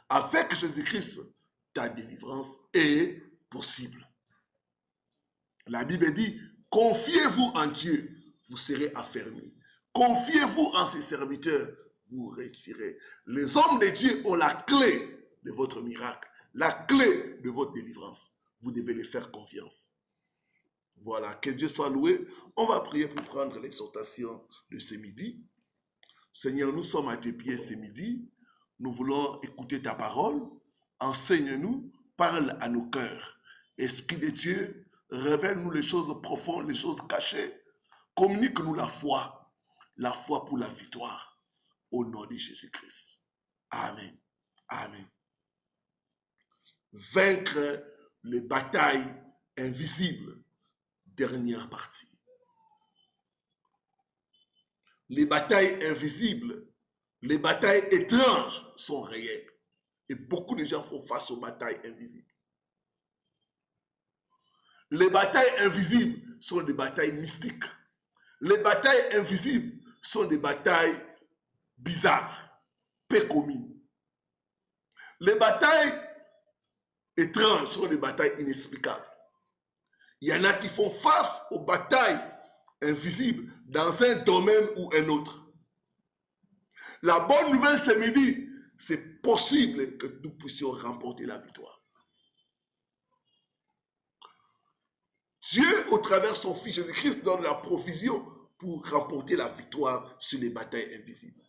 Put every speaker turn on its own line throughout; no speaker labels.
Avec Jésus-Christ, ta délivrance est possible. La Bible dit, confiez-vous en Dieu, vous serez affermis. Confiez-vous en ses serviteurs, vous réussirez. Les hommes de Dieu ont la clé de votre miracle, la clé de votre délivrance. Vous devez les faire confiance. Voilà, que Dieu soit loué. On va prier pour prendre l'exhortation de ce midi. Seigneur, nous sommes à tes pieds ce midi. Nous voulons écouter ta parole. Enseigne-nous, parle à nos cœurs. Esprit de Dieu, révèle-nous les choses profondes, les choses cachées. Communique-nous la foi pour la victoire. Au nom de Jésus-Christ. Amen. Amen. Vaincre les batailles invisibles. Dernière partie. Les batailles invisibles, les batailles étranges sont réelles. Et beaucoup de gens font face aux batailles invisibles. Les batailles invisibles sont des batailles mystiques. Les batailles invisibles sont des batailles bizarres, peu communes. Les batailles étranges sont des batailles inexplicables. Il y en a qui font face aux batailles invisibles dans un domaine ou un autre. La bonne nouvelle ce midi, c'est possible que nous puissions remporter la victoire. Dieu, au travers de son Fils Jésus-Christ, donne la provision pour remporter la victoire sur les batailles invisibles.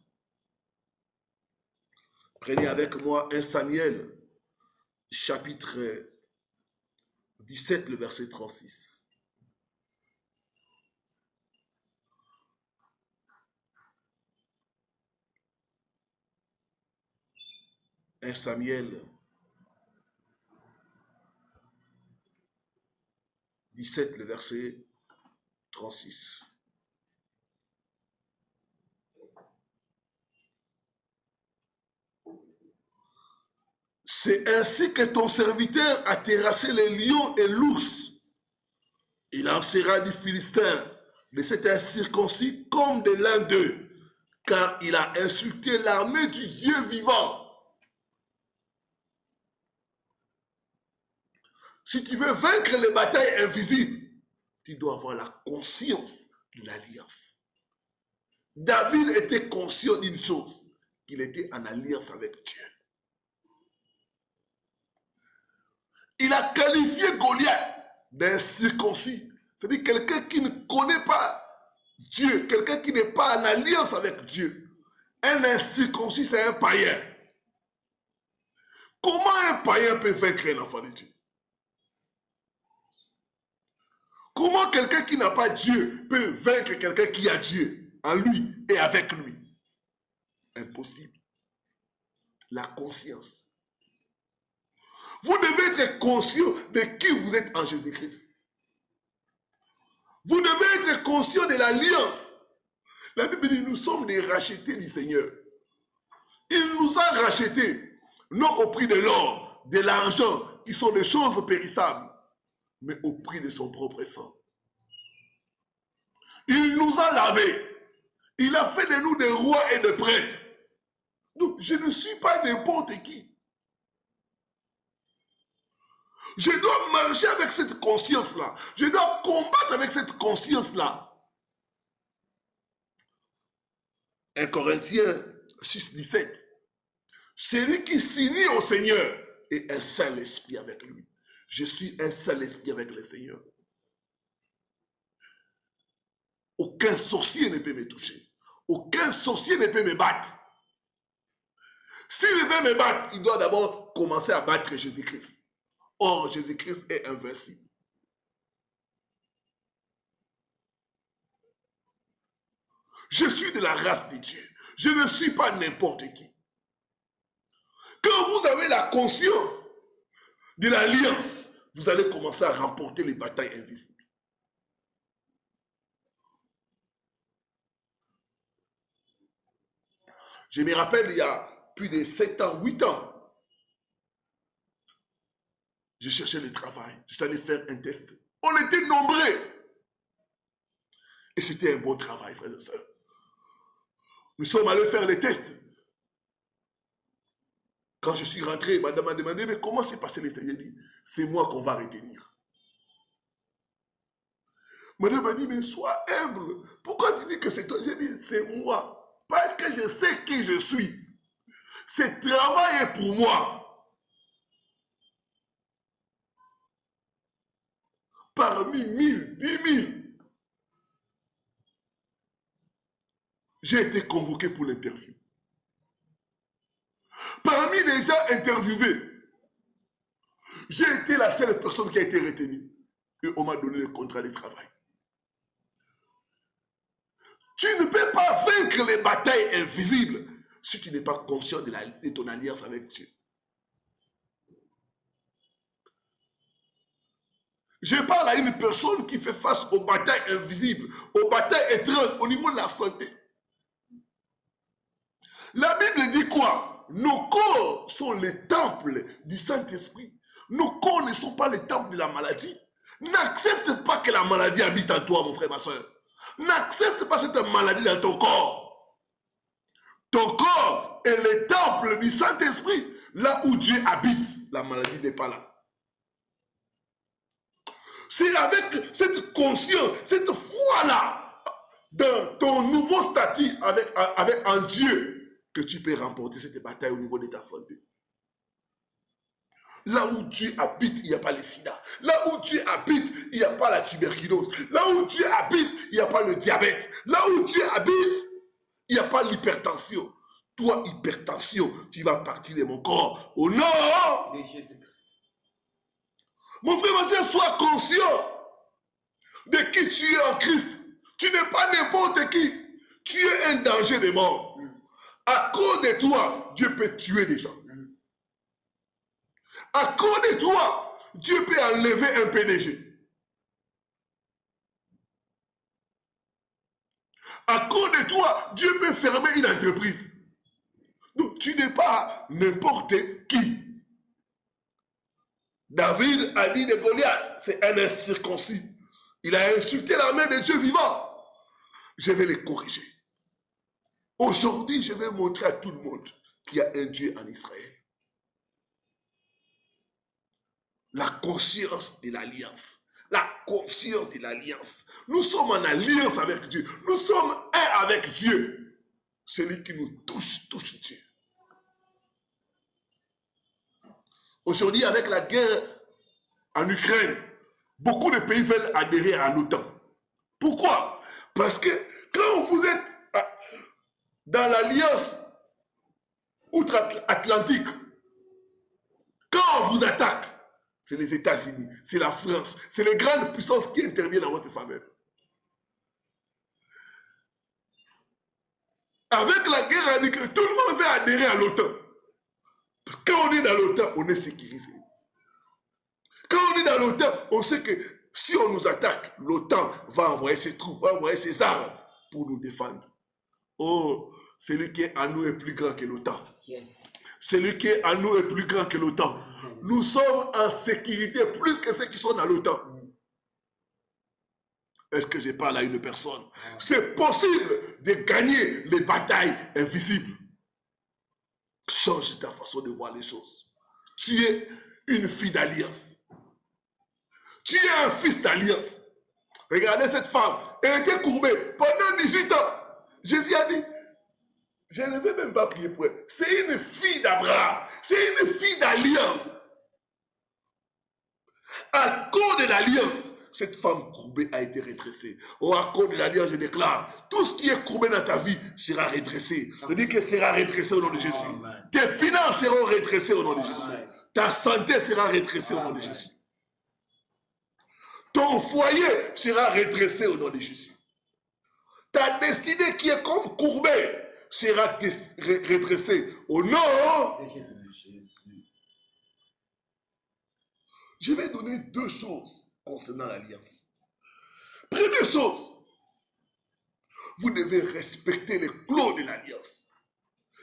Prenez avec moi 1 Samuel, chapitre 17, le verset 36. « 1 Samuel 17, le verset 36. C'est ainsi que ton serviteur a terrassé les lions et l'ours. Il en sera du Philistin, de cet incirconcis comme de l'un d'eux, car il a insulté l'armée du Dieu vivant. Si tu veux vaincre les batailles invisibles, tu dois avoir la conscience de l'alliance. David était conscient d'une chose, qu'il était en alliance avec Dieu. Il a qualifié Goliath d'incirconcis. C'est-à-dire quelqu'un qui ne connaît pas Dieu, quelqu'un qui n'est pas en alliance avec Dieu. Un incirconcis, c'est un païen. Comment un païen peut vaincre un enfant de Dieu? Comment quelqu'un qui n'a pas Dieu peut vaincre quelqu'un qui a Dieu en lui et avec lui? Impossible. La conscience. Vous devez être conscient de qui vous êtes en Jésus-Christ. Vous devez être conscient de l'alliance. La Bible dit, nous sommes des rachetés du Seigneur. Il nous a rachetés, non au prix de l'or, de l'argent, qui sont des choses périssables, mais au prix de son propre sang. Il nous a lavés. Il a fait de nous des rois et des prêtres. Donc, je ne suis pas n'importe qui. Je dois marcher avec cette conscience-là. Je dois combattre avec cette conscience-là. 1 Corinthiens 6, 17. Celui qui s'unit au Seigneur est un seul esprit avec lui. Je suis un seul esprit avec le Seigneur. Aucun sorcier ne peut me toucher. Aucun sorcier ne peut me battre. S'il veut me battre, il doit d'abord commencer à battre Jésus-Christ. Or, Jésus-Christ est invincible. Je suis de la race de Dieu. Je ne suis pas n'importe qui. Quand vous avez la conscience de l'alliance, vous allez commencer à remporter les batailles invisibles. Je me rappelle, il y a plus de 7 ans, 8 ans, je cherchais le travail. Je suis allé faire un test. On était nombreux. Et c'était un bon travail, frères et sœurs. Nous sommes allés faire les tests. Quand je suis rentré, madame m'a demandé, mais comment s'est passé l'extérieur? J'ai dit, c'est moi qu'on va retenir. Madame m'a dit, mais sois humble. Pourquoi tu dis que c'est toi? J'ai dit, c'est moi. Parce que je sais qui je suis. Ce travail est pour moi. Parmi 1000, 10 000, j'ai été convoqué pour l'interview. Parmi les gens interviewés, j'ai été la seule personne qui a été retenue. Et on m'a donné le contrat de travail. Tu ne peux pas vaincre les batailles invisibles si tu n'es pas conscient de ton alliance avec Dieu. Je parle à une personne qui fait face aux batailles invisibles, aux batailles étranges au niveau de la santé. La Bible dit quoi? Nos corps sont les temples du Saint-Esprit. Nos corps ne sont pas les temples de la maladie. N'accepte pas que la maladie habite en toi, mon frère, ma soeur. N'accepte pas cette maladie dans ton corps. Ton corps est le temple du Saint-Esprit. Là où Dieu habite, la maladie n'est pas là. C'est avec cette conscience, cette foi-là, dans ton nouveau statut avec un Dieu, que tu peux remporter cette bataille au niveau de ta santé. Là où Dieu habite, il n'y a pas le sida. Là où Dieu habite, il n'y a pas la tuberculose. Là où Dieu habite, il n'y a pas le diabète. Là où Dieu habite, il n'y a pas l'hypertension. Toi, hypertension, tu vas partir de mon corps. Au nom de Jésus-Christ. Mon frère, ma soeur, sois conscient de qui tu es en Christ. Tu n'es pas n'importe qui. Tu es un danger de mort. À cause de toi, Dieu peut tuer des gens. À cause de toi, Dieu peut enlever un PDG. À cause de toi, Dieu peut fermer une entreprise. Donc, tu n'es pas n'importe qui. David a dit de Goliath, c'est un incirconcis. Il a insulté la main de Dieu vivant. Je vais les corriger. Aujourd'hui, je vais montrer à tout le monde qu'il y a un Dieu en Israël. La conscience de l'alliance. La conscience de l'alliance. Nous sommes en alliance avec Dieu. Nous sommes un avec Dieu. Celui qui nous touche, touche Dieu. Aujourd'hui, avec la guerre en Ukraine, beaucoup de pays veulent adhérer à l'OTAN. Pourquoi? Parce que quand vous êtes dans l'alliance outre-Atlantique, quand on vous attaque, c'est les États-Unis, c'est la France, c'est les grandes puissances qui interviennent en votre faveur. Avec la guerre en Ukraine, tout le monde veut adhérer à l'OTAN. Parce que quand on est dans l'OTAN, on est sécurisé. Quand on est dans l'OTAN, on sait que si on nous attaque, l'OTAN va envoyer ses troupes, va envoyer ses armes pour nous défendre. Oh, celui qui est en nous est plus grand que l'OTAN. Yes. Celui qui est en nous est plus grand que l'OTAN. Nous sommes en sécurité plus que ceux qui sont dans l'OTAN. Est-ce que je parle à une personne? C'est possible de gagner les batailles invisibles. Change ta façon de voir les choses. Tu es une fille d'alliance. Tu es un fils d'alliance. Regardez cette femme. Elle était courbée pendant 18 ans. Jésus a dit, je ne vais même pas prier pour elle. C'est une fille d'Abraham. C'est une fille d'alliance. À cause de l'alliance, cette femme courbée a été redressée. Oh, à cause de l'alliance, je déclare, tout ce qui est courbé dans ta vie sera redressé. Je dis que sera redressé au nom de Jésus. Amen. Tes finances seront redressées au nom de Jésus. Amen. Ta santé sera redressée au nom de Jésus. Ton foyer sera redressé au nom de Jésus. Ta destinée qui est comme courbée sera redressée au nom de Jésus. Je vais donner deux choses concernant l'alliance. Première chose, vous devez respecter les clauses de l'alliance.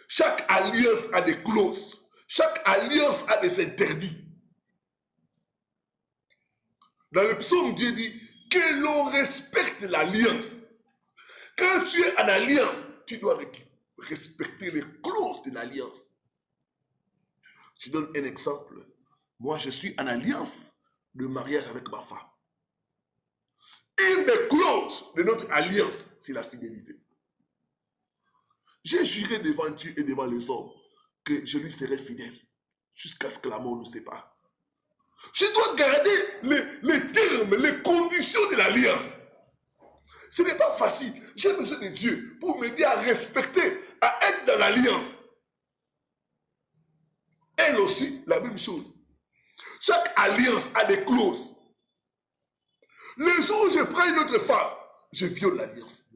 Chaque alliance a des clauses. Chaque alliance a des interdits. Dans le psaume, Dieu dit que l'on respecte l'alliance. Quand tu es en alliance, tu dois respecter les clauses de l'alliance. Je donne un exemple. Moi, je suis en alliance de mariage avec ma femme. Une des clauses de notre alliance, c'est la fidélité. J'ai juré devant Dieu et devant les hommes que je lui serai fidèle jusqu'à ce que la mort nous sépare. Je dois garder les termes, les conditions de l'alliance. Ce n'est pas facile. J'ai besoin de Dieu pour m'aider à respecter, à être dans l'alliance. Elle aussi, la même chose. Chaque alliance a des clauses. Le jour où je prends une autre femme, je viole l'alliance.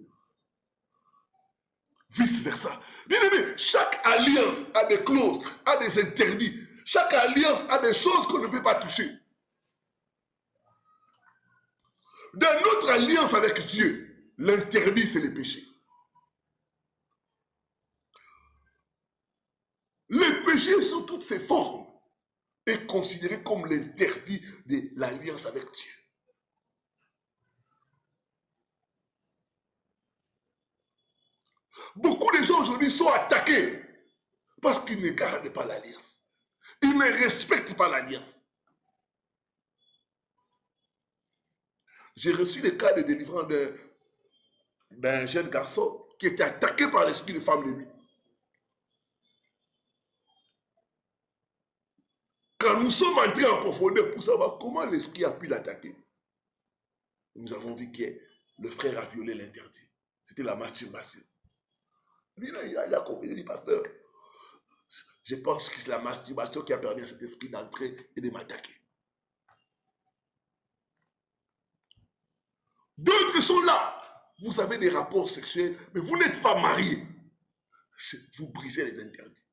Vice versa. Bien aimé, chaque alliance a des clauses, a des interdits. Chaque alliance a des choses qu'on ne peut pas toucher. Dans notre alliance avec Dieu, l'interdit, c'est le péché. Le péché sous toutes ses formes est considéré comme l'interdit de l'alliance avec Dieu. Beaucoup de gens aujourd'hui sont attaqués parce qu'ils ne gardent pas l'alliance. Ils ne respectent pas l'alliance. J'ai reçu le cas de délivrance d'un jeune garçon qui était attaqué par l'esprit de femme de nuit. Quand nous sommes entrés en profondeur pour savoir comment l'esprit a pu l'attaquer, nous avons vu que le frère a violé l'interdit. C'était la masturbation. Lui, il a compris, il dit, pasteur, je pense que c'est la masturbation qui a permis à cet esprit d'entrer et de m'attaquer. D'autres sont là. Vous avez des rapports sexuels, mais vous n'êtes pas mariés. Vous brisez les interdits.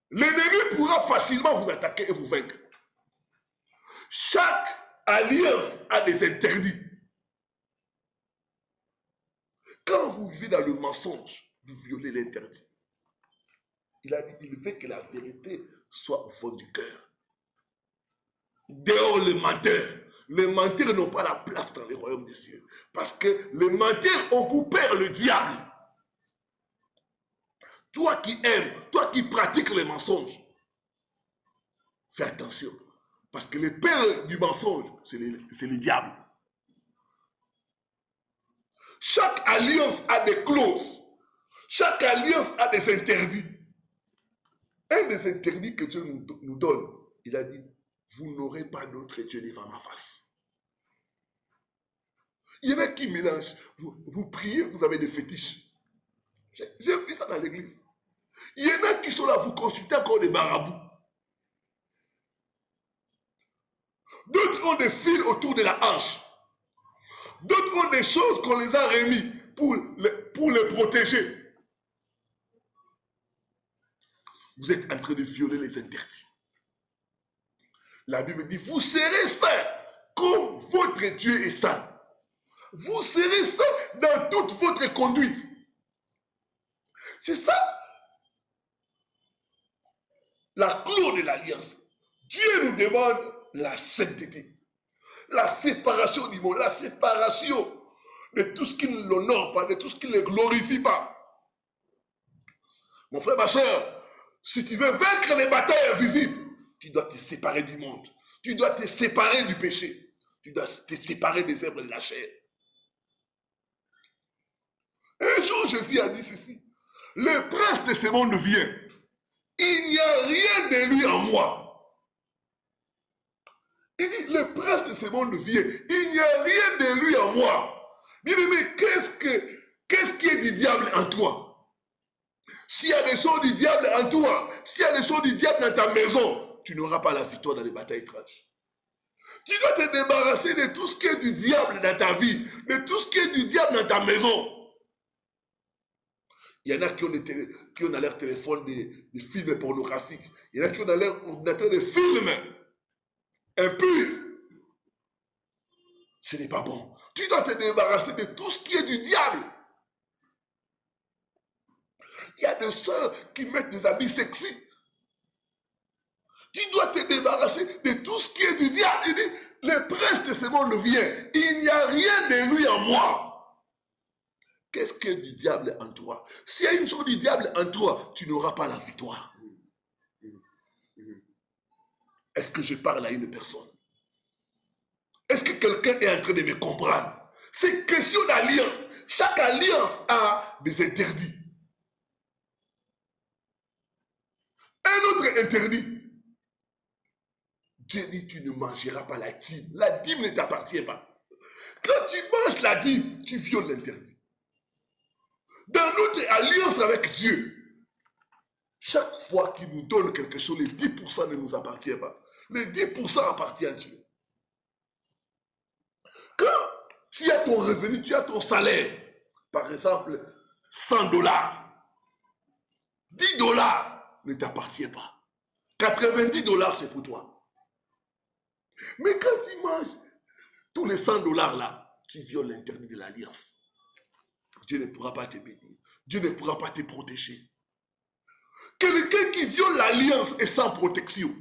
L'ennemi pourra facilement vous attaquer et vous vaincre. Chaque alliance a des interdits. Quand vous vivez dans le mensonge, vous violez l'interdit. Il a dit, il veut que la vérité soit au fond du cœur. Dehors les menteurs. Les menteurs n'ont pas la place dans les royaumes des cieux. Parce que les menteurs ont pour père le diable. Toi qui aimes, toi qui pratiques les mensonges, fais attention. Parce que le père du mensonge, c'est le diable. Chaque alliance a des clauses. Chaque alliance a des interdits. Un des interdits que Dieu nous donne, il a dit, vous n'aurez pas d'autre Dieu devant ma face. Il y en a qui mélangent. Vous priez, vous avez des fétiches. J'ai vu ça dans l'église. Il y en a qui sont là, vous consultez encore des marabouts. D'autres ont des fils autour de la hanche. D'autres ont des choses qu'on les a remis pour les protéger. Vous êtes en train de violer les interdits. La Bible dit, vous serez saints comme votre Dieu est saint. Vous serez saints dans toute votre conduite. C'est ça la clé de l'alliance. Dieu nous demande la sainteté, la séparation du monde, la séparation de tout ce qui ne l'honore pas, de tout ce qui ne le glorifie pas. Mon frère, ma soeur, si tu veux vaincre les batailles invisibles, tu dois te séparer du monde. Tu dois te séparer du péché. Tu dois te séparer des œuvres de la chair. Un jour, Jésus a dit ceci. Le prince de ce monde vient. Il n'y a rien de lui en moi. Il dit, le prince de ce monde vient. Il n'y a rien de lui en moi. Bien aimé, qu'est-ce qui est du diable en toi? S'il y a des choses du diable en toi, s'il y a des choses du diable dans ta maison, tu n'auras pas la victoire dans les batailles étranges. Tu dois te débarrasser de tout ce qui est du diable dans ta vie, de tout ce qui est du diable dans ta maison. Il y en a qui ont dans leur téléphone des films pornographiques. Il y en a qui ont dans leur ordinateur des films impurs. Ce n'est pas bon. Tu dois te débarrasser de tout ce qui est du diable. Il y a des sœurs qui mettent des habits sexy. Tu dois te débarrasser de tout ce qui est du diable. Il dit, le prince de ce monde vient. Il n'y a rien de lui en moi. Qu'est-ce qu'il y a du diable en toi? S'il y a une chose du diable en toi, tu n'auras pas la victoire. Est-ce que je parle à une personne? Est-ce que quelqu'un est en train de me comprendre? C'est question d'alliance. Chaque alliance a des interdits. Un autre interdit. Dieu dit, tu ne mangeras pas la dîme. La dîme ne t'appartient pas. Quand tu manges la dîme, tu violes l'interdit. Dans notre alliance avec Dieu, chaque fois qu'il nous donne quelque chose, les 10% ne nous appartient pas. Les 10% appartient à Dieu. Quand tu as ton revenu, tu as ton salaire, par exemple, 100 $, 10 $ ne t'appartient pas. 90 $, c'est pour toi. Mais quand tu manges tous les 100 $ là, tu violes l'interdit de l'alliance. Dieu ne pourra pas te bénir. Dieu ne pourra pas te protéger. Quelqu'un qui viole l'alliance est sans protection.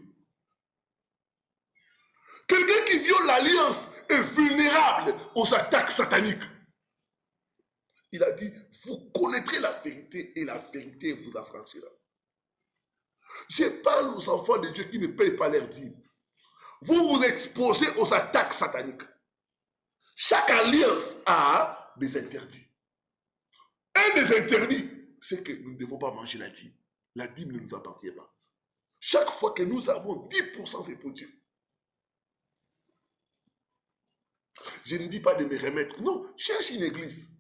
Quelqu'un qui viole l'alliance est vulnérable aux attaques sataniques. Il a dit, vous connaîtrez la vérité et la vérité vous affranchira. Je parle aux enfants de Dieu qui ne payent pas leur dîme. Vous vous exposez aux attaques sataniques. Chaque alliance a des interdits. Un des interdits, c'est que nous ne devons pas manger la dîme. La dîme ne nous appartient pas. Chaque fois que nous avons 10%, c'est pour Dieu. Je ne dis pas de me remettre. Non, cherche une église.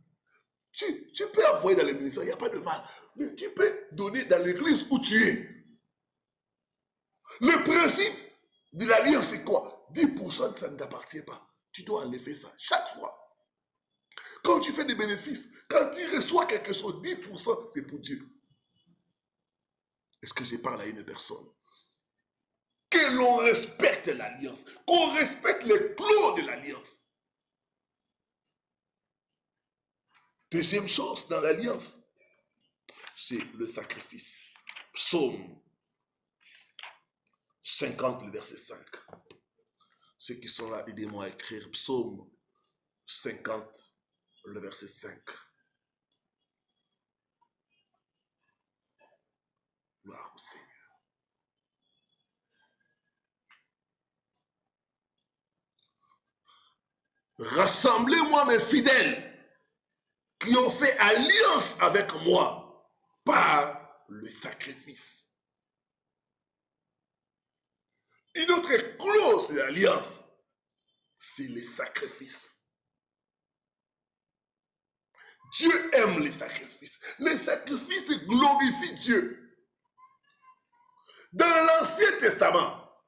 Tu peux envoyer dans les ministères, il n'y a pas de mal. Mais tu peux donner dans l'église où tu es. Le principe de l'alliance, c'est quoi? 10%, ça ne t'appartient pas. Tu dois enlever ça chaque fois. Quand tu fais des bénéfices, quand tu reçois quelque chose, 10%, c'est pour Dieu. Est-ce que je parle à une personne? Que l'on respecte l'alliance, qu'on respecte les clauses de l'alliance. Deuxième chose dans l'alliance, c'est le sacrifice. Psaume 50, le verset 5. Ceux qui sont là, aidez-moi à écrire. Psaume 50, le verset 5. Gloire au Seigneur. Rassemblez-moi mes fidèles qui ont fait alliance avec moi par le sacrifice. Une autre clause de l'alliance, c'est les sacrifices. Dieu aime les sacrifices. Les sacrifices glorifient Dieu. Dans l'Ancien Testament,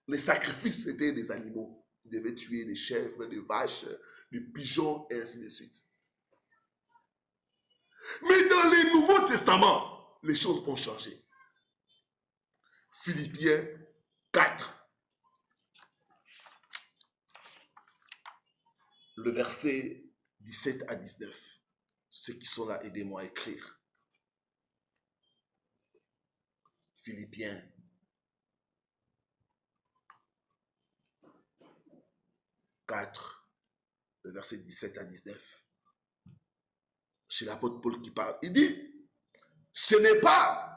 les sacrifices étaient des animaux. Ils devaient tuer des chèvres, des vaches, des pigeons, et ainsi de suite. Mais dans le Nouveau Testament, les choses ont changé. Philippiens 4. Le verset 17 à 19. Ceux qui sont là, aidez-moi à écrire. Philippiens 4, le verset 17 à 19. C'est l'apôtre Paul qui parle. Il dit, ce n'est pas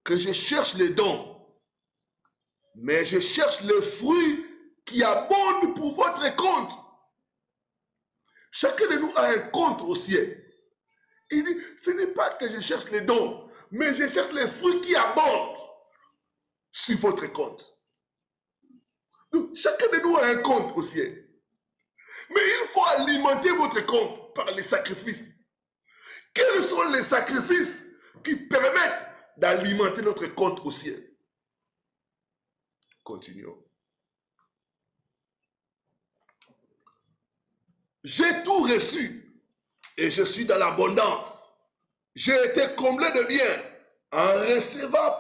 que je cherche les dons, mais je cherche le fruit qui abonde pour votre compte. Chacun de nous a un compte au ciel. Il dit, ce n'est pas que je cherche les dons, mais je cherche les fruits qui abondent sur votre compte. Donc, chacun de nous a un compte au ciel. Mais il faut alimenter votre compte par les sacrifices. Quels sont les sacrifices qui permettent d'alimenter notre compte au ciel? Continuons. J'ai tout reçu et je suis dans l'abondance. J'ai été comblé de biens en recevant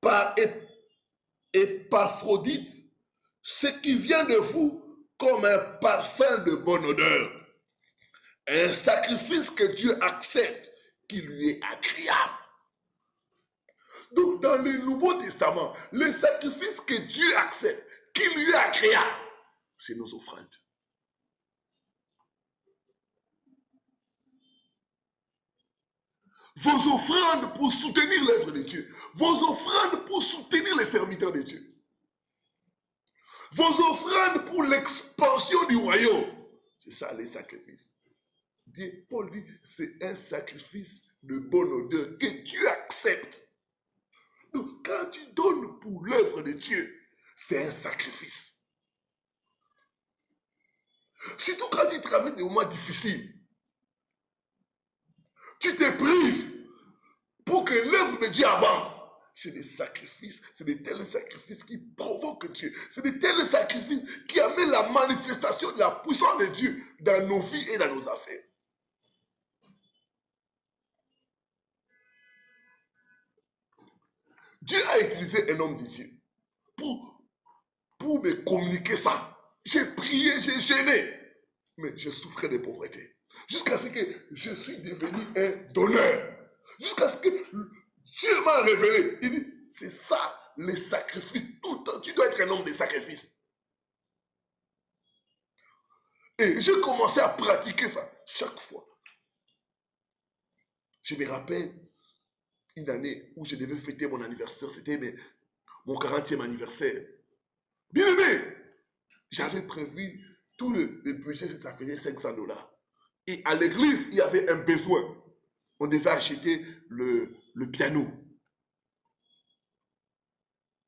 par Épaphrodite ce qui vient de vous comme un parfum de bonne odeur. Un sacrifice que Dieu accepte, qui lui est agréable. Donc, dans le Nouveau Testament, le sacrifice que Dieu accepte, qui lui est agréable, c'est nos offrandes. Vos offrandes pour soutenir l'œuvre de Dieu. Vos offrandes pour soutenir les serviteurs de Dieu. vos offrandes pour l'expansion du royaume. C'est ça les sacrifices. Paul dit, c'est un sacrifice de bonne odeur que Dieu accepte. Donc, quand tu donnes pour l'œuvre de Dieu, c'est un sacrifice. Surtout quand tu traverses des moments difficiles. Tu te prives pour que l'œuvre de Dieu avance. C'est des sacrifices, c'est de tels sacrifices qui provoquent Dieu. C'est de tels sacrifices qui amènent la manifestation de la puissance de Dieu dans nos vies et dans nos affaires. Dieu a utilisé un homme de Dieu pour me communiquer ça. J'ai prié, j'ai gêné, mais je souffrais de pauvreté. Jusqu'à ce que je suis devenu un donneur. Jusqu'à ce que Dieu m'a révélé. Il dit, c'est ça, les sacrifices. Tout le temps, tu dois être un homme de sacrifice. Et j'ai commencé à pratiquer ça chaque fois. Je me rappelle une année où je devais fêter mon anniversaire. C'était mon 40e anniversaire. Bien aimé, j'avais prévu tout le budget, ça faisait $500. Et à l'église, il y avait un besoin. On devait acheter le piano.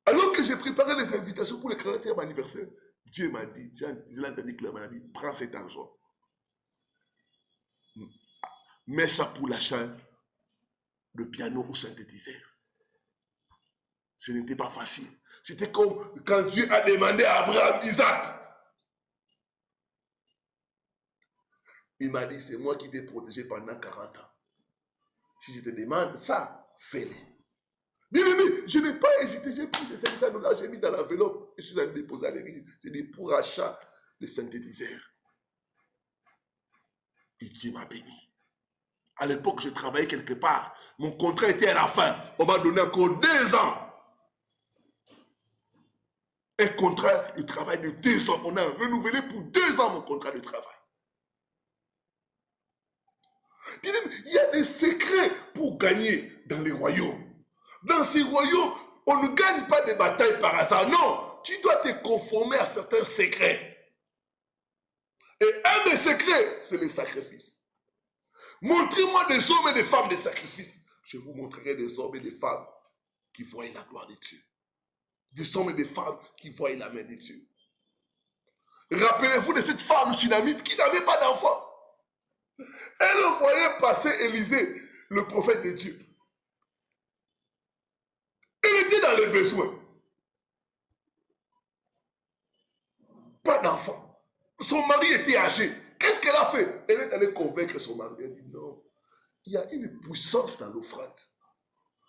Alors que j'ai préparé les invitations pour le 40e anniversaire, Dieu m'a dit, je l'ai entendu clairement, il m'a dit, prends cet argent. Mets ça pour l'achat de piano ou synthétiseur. Ce n'était pas facile. C'était comme quand Dieu a demandé à Abraham, Isaac. Il m'a dit, c'est moi qui t'ai protégé pendant 40 ans. Si je te demande ça, fais-le. Bien aimé, je n'ai pas hésité, j'ai pris ces $500, j'ai mis dans l'enveloppe et je suis allé déposer à l'église. J'ai dit, pour achat de synthétiseur. Et Dieu m'a béni. À l'époque, je travaillais quelque part. Mon contrat était à la fin. On m'a donné encore 2 ans. Un contrat de travail de 2 ans. On a renouvelé pour 2 ans mon contrat de travail. Bien aimé, il y a des secrets pour gagner dans les royaumes. Dans ces royaumes, on ne gagne pas des batailles par hasard. Non, tu dois te conformer à certains secrets. Et un des secrets, c'est les sacrifices. Montrez-moi des hommes et des femmes de sacrifice. Je vous montrerai des hommes et des femmes qui voient la gloire de Dieu. Des hommes et des femmes qui voient la main de Dieu. Rappelez-vous de cette femme sunamite qui n'avait pas d'enfant. Elle voyait passer Élisée, le prophète de Dieu. Elle était dans les besoins. Pas d'enfant. Son mari était âgé. Qu'est-ce qu'elle a fait? Elle est allée convaincre son mari. Elle dit non, il y a une puissance dans l'offrande.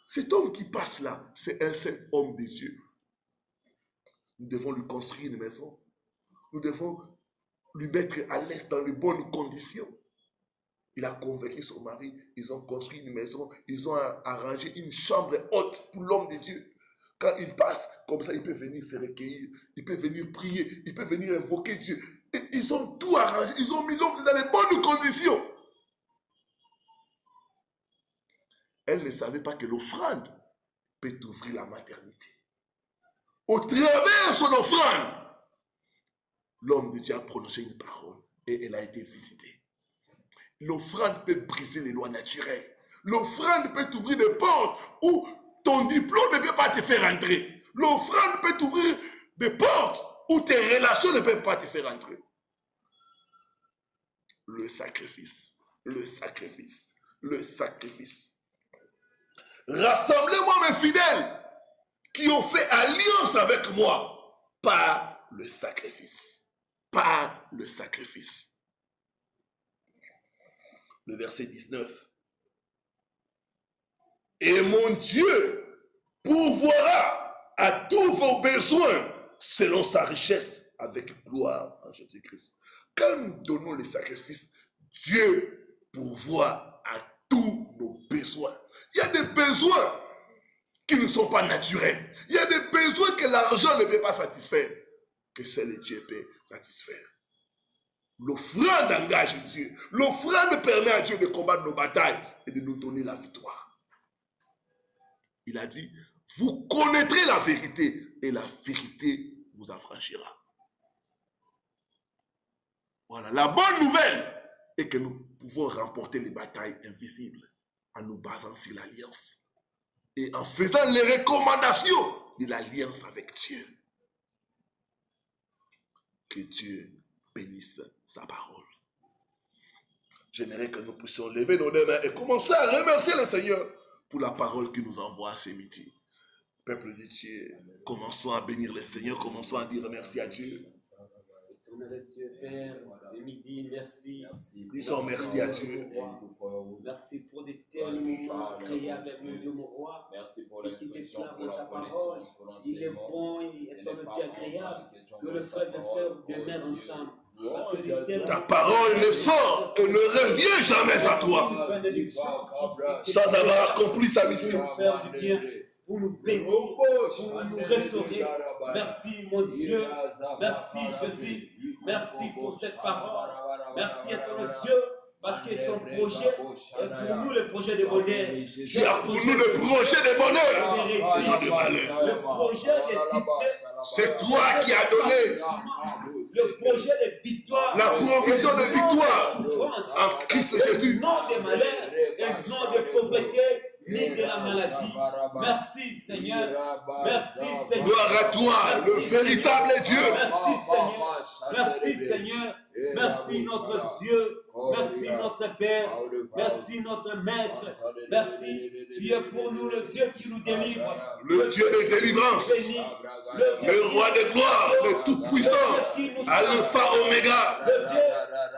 Cet homme qui passe là, c'est un seul homme de Dieu. Nous devons lui construire une maison. Nous devons lui mettre à l'aise dans les bonnes conditions. Il a convaincu son mari, ils ont construit une maison, ils ont arrangé une chambre haute pour l'homme de Dieu. Quand il passe, comme ça, il peut venir se recueillir, il peut venir prier, il peut venir invoquer Dieu. Et ils ont tout arrangé, ils ont mis l'homme dans les bonnes conditions. Elle ne savait pas que l'offrande peut ouvrir la maternité. Au travers de son offrande, l'homme de Dieu a prononcé une parole et elle a été visitée. L'offrande peut briser les lois naturelles. L'offrande peut t'ouvrir des portes où ton diplôme ne peut pas te faire entrer. L'offrande peut t'ouvrir des portes où tes relations ne peuvent pas te faire entrer. Le sacrifice, le sacrifice, le sacrifice. Rassemblez-moi mes fidèles qui ont fait alliance avec moi par le sacrifice. Par le sacrifice. Le verset 19. Et mon Dieu pourvoira à tous vos besoins selon sa richesse avec gloire en Jésus-Christ. Quand nous donnons les sacrifices, Dieu pourvoit à tous nos besoins. Il y a des besoins qui ne sont pas naturels. Il y a des besoins que l'argent ne peut pas satisfaire, que seul Dieu peut satisfaire. L'offrande engage Dieu. L'offrande permet à Dieu de combattre nos batailles et de nous donner la victoire. Il a dit, vous connaîtrez la vérité et la vérité vous affranchira. Voilà, la bonne nouvelle est que nous pouvons remporter les batailles invisibles en nous basant sur l'alliance et en faisant les recommandations de l'alliance avec Dieu. Que Dieu bénisse sa parole. J'aimerais que nous puissions lever nos deux mains et commencer à remercier le Seigneur pour la parole qu'il nous envoie ce midi. Peuple de Dieu, commençons à bénir le Seigneur, commençons à dire merci à Dieu.
Dieu Père, ce midi, merci.
Disons merci à Dieu.
Merci pour de tels moments créés avec le Dieu, mon roi.
Merci pour
Si
l'instruction,
tu
pour la
ta parole,
connaissance, pour
il est
l'enseignement.
bon, il est un Dieu agréable. Que les frères et sœurs demeurent ensemble. Parce que de tels
Ta parole ne sort et ne revient jamais à toi sans avoir accompli sa mission.
pour faire du bien, pour nous bénir, pour nous restaurer. Merci mon Dieu, merci Jésus, merci pour cette parole. Merci à ton Dieu, parce que ton projet est pour nous le projet de bonheur.
Tu as pour nous le projet de bonheur et de malheur.
Le projet de succès.
C'est toi qui as donné
Le projet de victoire.
la provision de victoire en Christ Jésus.
Non de malheur et non de pauvreté ni de la maladie. Merci Seigneur. Merci Seigneur.
Gloire à toi, le véritable Dieu.
Merci Seigneur. Merci Seigneur. Merci notre Dieu. Merci notre Père. Merci notre Maître. Merci. Tu es pour nous le Dieu qui nous délivre.
Le Dieu de délivrance.
Béni.
Le roi de gloire, le tout-puissant, Alpha Oméga.
Le Dieu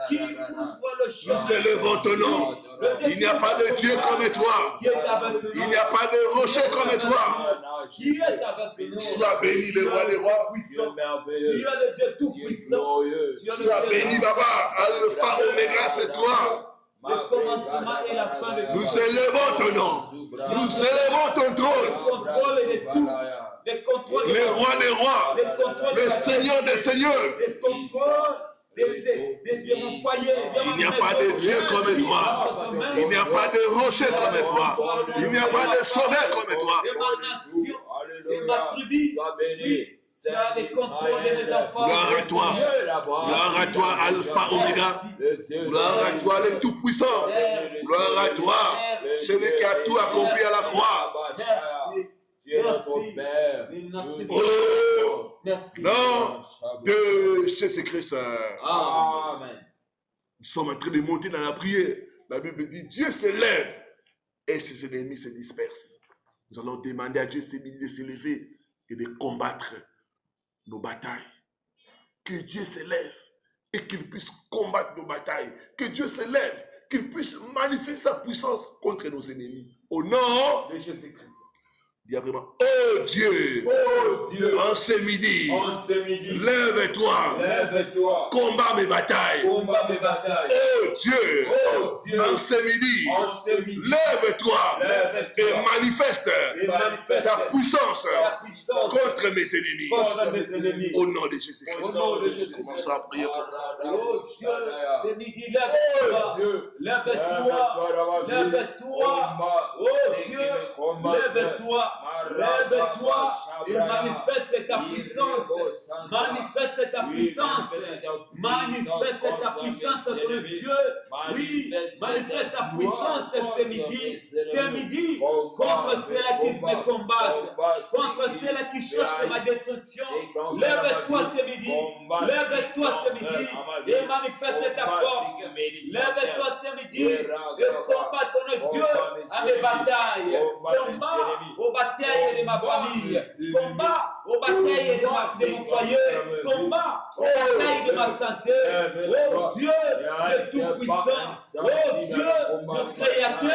qui ouvre le chemin.
Nous élevons ton nom. Il n'y a pas de Dieu comme toi.
Qui est avec nous.
Il n'y a pas de rocher comme toi.
Qui est avec nous.
Sois béni, le roi des rois.
Tu es le Dieu tout-puissant.
Sois béni, Baba. Alpha Oméga, c'est toi.
Le commencement et la fin de
Nous
tout.
élevons ton nom. Nous élevons ton
Le
trône.
contrôle de tout. Le contrôle
Le roi des rois.
Le contrôle
Le Seigneur des seigneurs.
Le contrôle de mon foyer.
Il n'y a pas de Dieu comme toi. Il n'y a pas de rocher comme toi. Il n'y a pas de sauveur comme toi.
De ma nation, de ma tribu. Oui. Tu as le contrôle de mes enfants.
Gloire à toi. Gloire à toi, Alpha Oméga. Gloire à toi, le Tout-Puissant. Gloire à toi, celui qui a tout accompli à la croix.
Merci.
Tu es notre Père.
Merci.
Oh,
Merci.
nom de Jésus-Christ.
Amen.
Nous sommes en train de monter dans la prière. La Bible dit, Dieu se lève et ses ennemis se dispersent. Nous allons demander à Dieu de s'élever et de combattre nos batailles. Que Dieu se lève et qu'il puisse combattre nos batailles. Que Dieu se lève, qu'il puisse manifester sa puissance contre nos ennemis. Au nom
De Jésus-Christ.
dis vraiment, oh Dieu,
Oh Dieu,
en ce midi,
en ce midi,
lève-toi,
lève-toi,
combat mes batailles.
combat mes batailles.
Oh Dieu,
Oh Dieu,
en ce midi,
en ce midi,
lève-toi et
lève-toi
manifeste
et manifeste
ta puissance
La puissance
contre mes ennemis.
contre mes ennemis.
Au nom de Jésus-Christ.
Au nom de Jésus.
Commençons à prier comme ça.
Oh Dieu, ce midi,
Oh
lève-toi.
Dieu,
Lève-toi. Lève-toi. Oh Dieu, lève-toi. Lève-toi et manifeste ta puissance. Manifeste ta puissance. Manifeste ta puissance, ton Dieu. Oui, manifeste ta puissance ce midi. Ce midi, contre ceux-là qui me combattent. Contre ceux-là qui cherchent ma destruction. Lève-toi ce midi. Lève-toi ce midi et manifeste ta force. Lève-toi ce midi et combat ton Dieu à mes batailles. Combat aux batailles de ma famille. Combat aux batailles de mon foyer. Combat aux batailles de ma santé. Oh Dieu, le Tout-Puissant. Oh Dieu, le Créateur.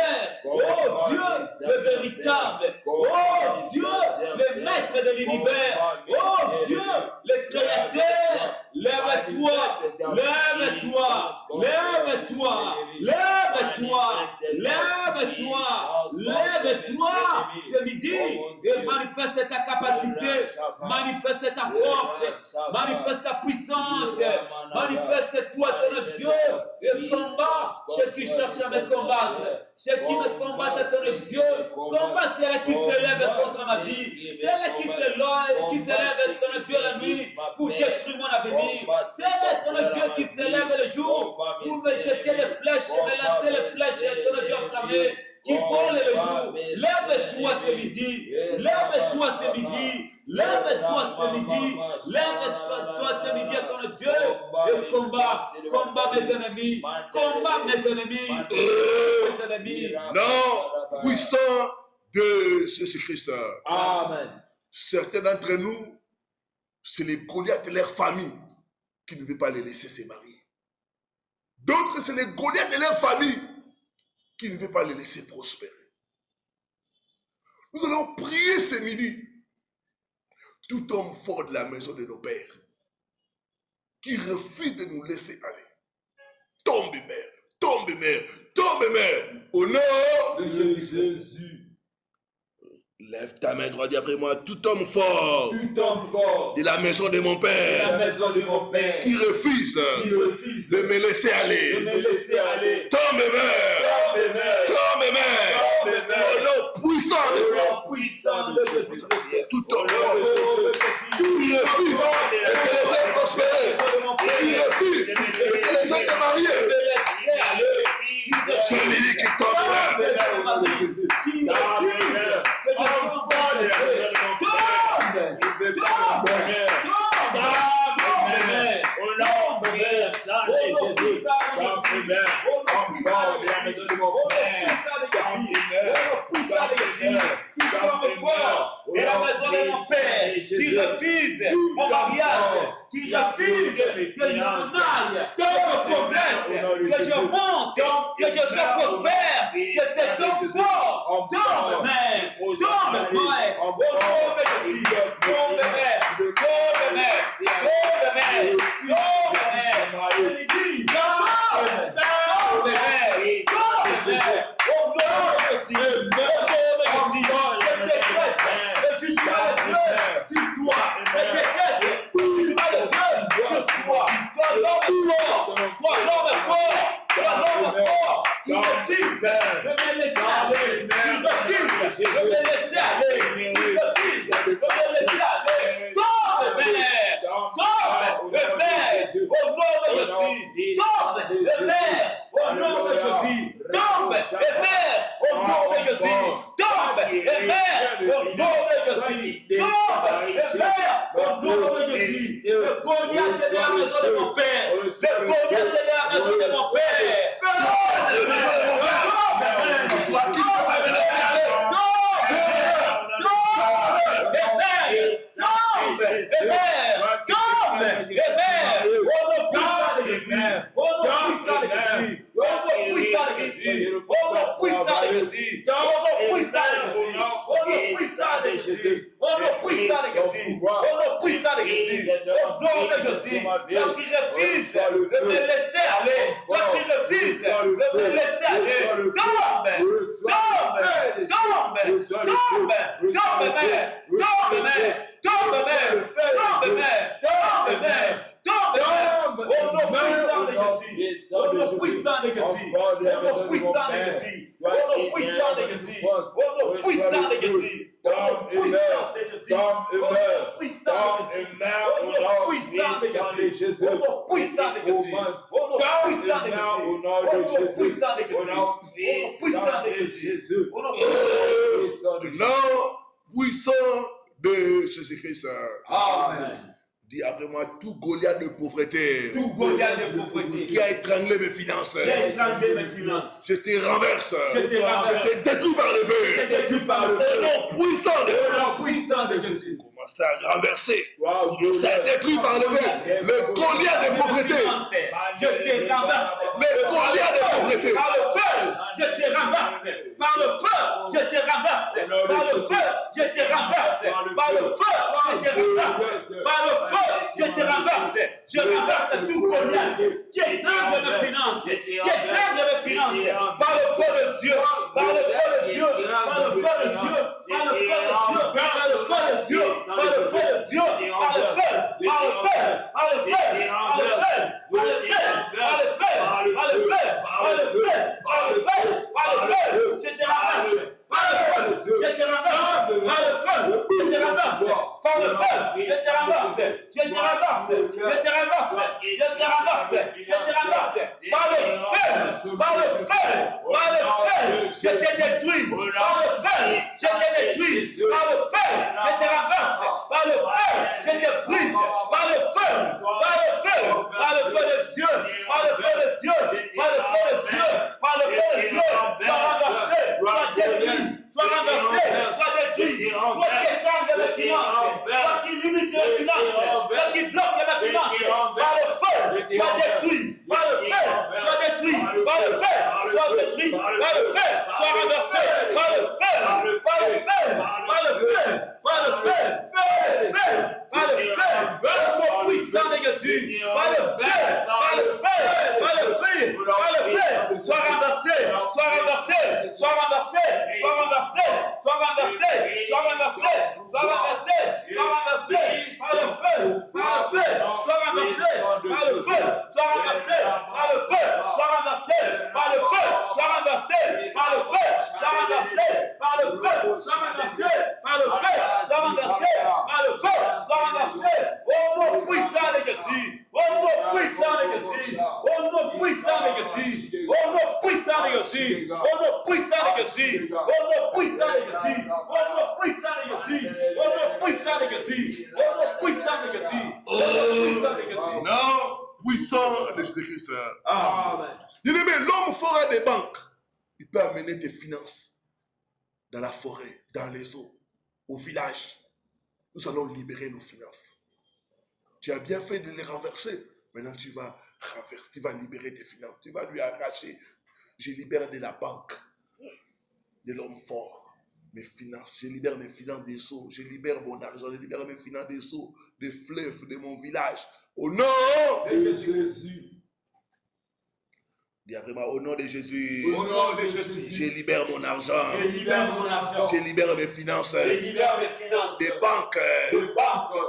Oh Dieu, le véritable. Oh Dieu, le Maître de l'univers. Oh Dieu, le Créateur. Lève-toi, lève-toi, lève-toi, lève-toi, lève-toi, lève-toi ce midi et manifeste ta capacité, manifeste ta force, manifeste ta puissance, manifeste-toi ton Dieu et combat ceux qui cherchent à me combattre, ceux qui me combattent ton Dieu, combat ceux qui se lèvent contre ma vie, ceux qui se lèvent ton Dieu la nuit pour détruire mon avenir. C'est ton Dieu qui se lève le jour. Lève-toi ce midi. Lève-toi ce midi. Lève-toi ce midi. Lève-toi ce midi à ton Dieu. Et combat mes ennemis. Combat mes ennemis. Mes ennemis.
Non, puissant de Jésus-Christ.
Amen.
Certains d'entre nous, c'est les Goliaths de leur famille qui ne veulent pas les laisser se marier. D'autres, c'est les Goliaths de leur famille qui ne veulent pas les laisser prospérer. Nous allons prier ce midi. Tout homme fort de la maison de nos pères qui refuse de nous laisser aller. Tombe, mère. Tombe, mère. Tombe, mère. Au nom
De Jésus.
Lève ta main droite après moi. Tout homme fort
Tout homme fort
de la maison de mon
de la
père
maison de mon Père
qui refuse
qui refuse
de me laisser
de
aller.
me laisser aller.
Tombe, mère.
Tombe, mère.
Tombe, mère.
Tombe, mère.
Au nom puissant de
Au nom puissant de Jésus-Christ.
tout homme fort qui refuse de te laisser prospérer. Qui refuse de te laisser te marier. Celui qui tombe, mère.
Et la maison de mon père qui refuse mon mariage, qui refuse que je m'en aille, que je progresse, que je monte, que je sois prospère, que cet homme fort tombe, mère, tombe, mère, tombe, Jésus, tombe, mère, tombe, mère, tombe, mère, tombe, mère, je lui dis, tombe, mère, au nom de Jésus, au nom de Jésus, je décrète le jugement de Dieu sur toi, je décrète le jugement de Dieu sur toi, toi l'homme fort, toi l'homme fort, toi l'homme fort, qui refuse de me laisser aller, qui refuse de me laisser aller, qui refuse de me laisser aller, tombe, mère, au nom de Jésus, tombe, mère, au nom de Jésus, tombe, mère, au nom de Jésus, tombe, mère, au nom de Jésus, tombe, mère, au nom de Jésus, le Goliath de la maison de mon père, le Goliath de la maison de mon père,
Toi qui peux me laisser aller.
Toi qui refuses de me laisser aller, toi qui refuses de me laisser aller, tombe,
Non, puissant de Jésus-Christ.
Amen.
Dis après moi, tout Goliath de pauvreté
Tout Goliath de pauvreté
qui a étranglé mes finances,
qui a étranglé mes finances,
je te renverse,
je te renverse,
je te détruis par le
je
feu.
te détruis par le
Au
feu,
nom puissant de
au nom puissant de Jésus.
commence à renverser, commence à détruire par le feu le Goliath de pauvreté,
Je te renverse.
le Goliath de pauvreté.
Par le feu, je te renverse. Par le feu, je te renverse. Par le feu, je te renverse. Par le feu, je te renverse. Par le feu, je te renverse. Je renverse tout Goliath qui étrangle mes finances. Qui étrangle mes finances. Par le feu de Dieu. Par le feu de Dieu. Par le feu de Dieu. Par le feu de Dieu. Par le feu de Dieu. Par le feu de Dieu. Par le feu. Par le feu. Par le feu. Par le feu. Par le feu. Par le feu. Par le feu. Par le feu. Par le feu. Par le feu. Je te renverse. Par le feu. Je te renverse. Par le feu. Je te renverse. Par le feu. Je te renverse. Je te renverse. Je te renverse. Je te renverse. Je te renverse. Par le feu. Par le feu. Par le feu. Je te détruis. Par le le feu, je te détruis. Par le feu, je te renverse. Par le feu, je te brise. Par le feu, par le feu, par le feu de Dieu, par le feu de Dieu, par le feu de Dieu, par le feu de Dieu. Sois renversé, sois détruit, sois renversé, sois détruit. Toi qui étrangle les finances, toi qui limite les finances, toi qui bloque les finances, par le feu, sois détruit. Par le feu, sois détruit. Par le feu, sois détruit. Par le feu, sois renversé. Par le feu, par le feu, par le feu, par le feu, par le feu, par le feu, par le puissant de Jésus. Par le feu, par le feu, par le feu, par le feu, sois renversé, sois renversé, sois renversé, sois renversé, sois renversé, sois renversé, sois renversé, sois renversé, par le feu, par le feu, sois renversé, par le feu, sois renversé, par le feu, sois renversé, par le feu, sois renversé, par le feu, sois renversé, par le feu, sois renversé, par le feu, sois renversé, par le feu, sois renversé, au nom puissant de Jésus, au nom puissant de Jésus, au nom puissant de Jésus, au nom puissant de Jésus, au nom puissant de Jésus, au nom puissant de Jésus, au nom puissant de Jésus, au nom puissant de Jésus, au nom puissant de Jésus, au nom puissant de Jésus.
Non, puissant de Jésus-Christ.
Amen.
Bien-aimé, l'homme fera des banques. Il peut amener tes finances dans la forêt, dans les eaux, au village. Nous allons libérer nos finances. Tu as bien fait de les renverser. Maintenant, tu vas renverser, tu vas libérer tes finances. Tu vas lui arracher. Je libère de la banque, de l'homme fort, mes finances. Je libère mes finances des eaux. Je libère mon argent. Je libère mes finances des eaux, des fleuves, de mon village. Au nom
de Jésus.
Dis vraiment, au nom de Jésus,
Au nom de Jésus.
je libère mon argent.
Je libère mon argent.
Je libère mes finances.
Je libère mes finances.
Des banques.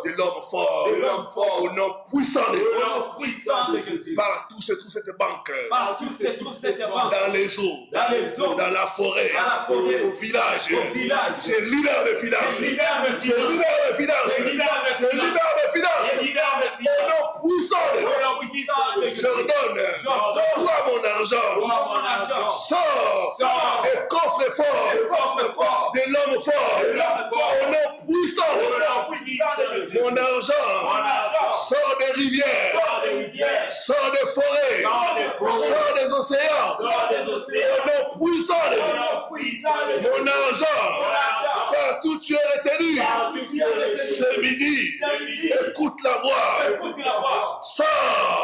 De l'homme fort.
De l'homme fort.
Au nom puissant de
Au nom puissant de Jésus.
Partout se trouve cette banque.
Partout se trouve cette banque.
Dans les eaux.
Dans les eaux.
Dans la forêt.
Dans la forêt.
Au village.
Au village.
Je libère mes finances.
Je libère mes
Je
finances.
libère mes finances.
Je libère mes
Je libère mes finances.
Je libère mes
Au
finances.
nom puissant de
Au nom puissant de Jésus.
J'ordonne. Toi mon argent.
Mon argent.
Sors.
Sors.
Et coffre fort.
Le coffre fort.
De l'homme fort.
De l'homme fort.
Au nom puissant
Au
de
nom puissant de Jésus.
mon argent.
Mon argent.
Sors des rivières.
Sors des rivières.
Sors des forêts.
Sors des forêts.
Sors des océans.
Sors des
Au
océans.
nom puissant
Au
de
nom puissant de Jésus.
mon argent.
Mon argent.
Partout tu es retenu.
Partout tu es retenu.
Ce midi.
Ce midi.
Écoute la voix.
Écoute la voix.
Sors.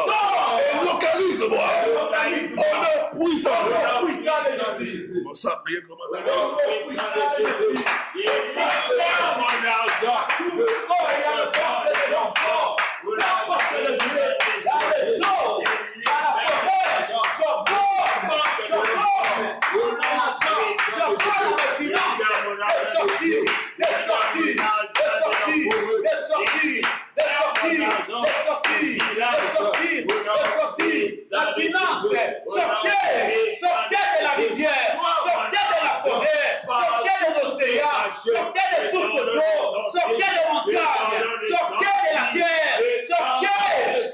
Sors.
Et localise-moi.
Localise-moi.
Au nom puissant.
Au nom puissant de Jésus.
Bon, ça, priez comme ça.
Au nom puissant de Jésus. Il libère mon argent. Tout le corps est dans le temple de l'enfant. La porte de Dieu. Dans les eaux. Dans la forêt. Je borne. Je borne. Mon argent. Je borne mes finances. Des sorties. Des sorties. Des sorties. Des sorties. Des sorties. Des sorties. Des sorties. Des sorties. La finance. Sortez. Sortez de la rivière. Sortez de la forêt. Sortez des océans. Sortez des sources d'eau. Sortez des montagnes. Sortez de la terre. Sortez.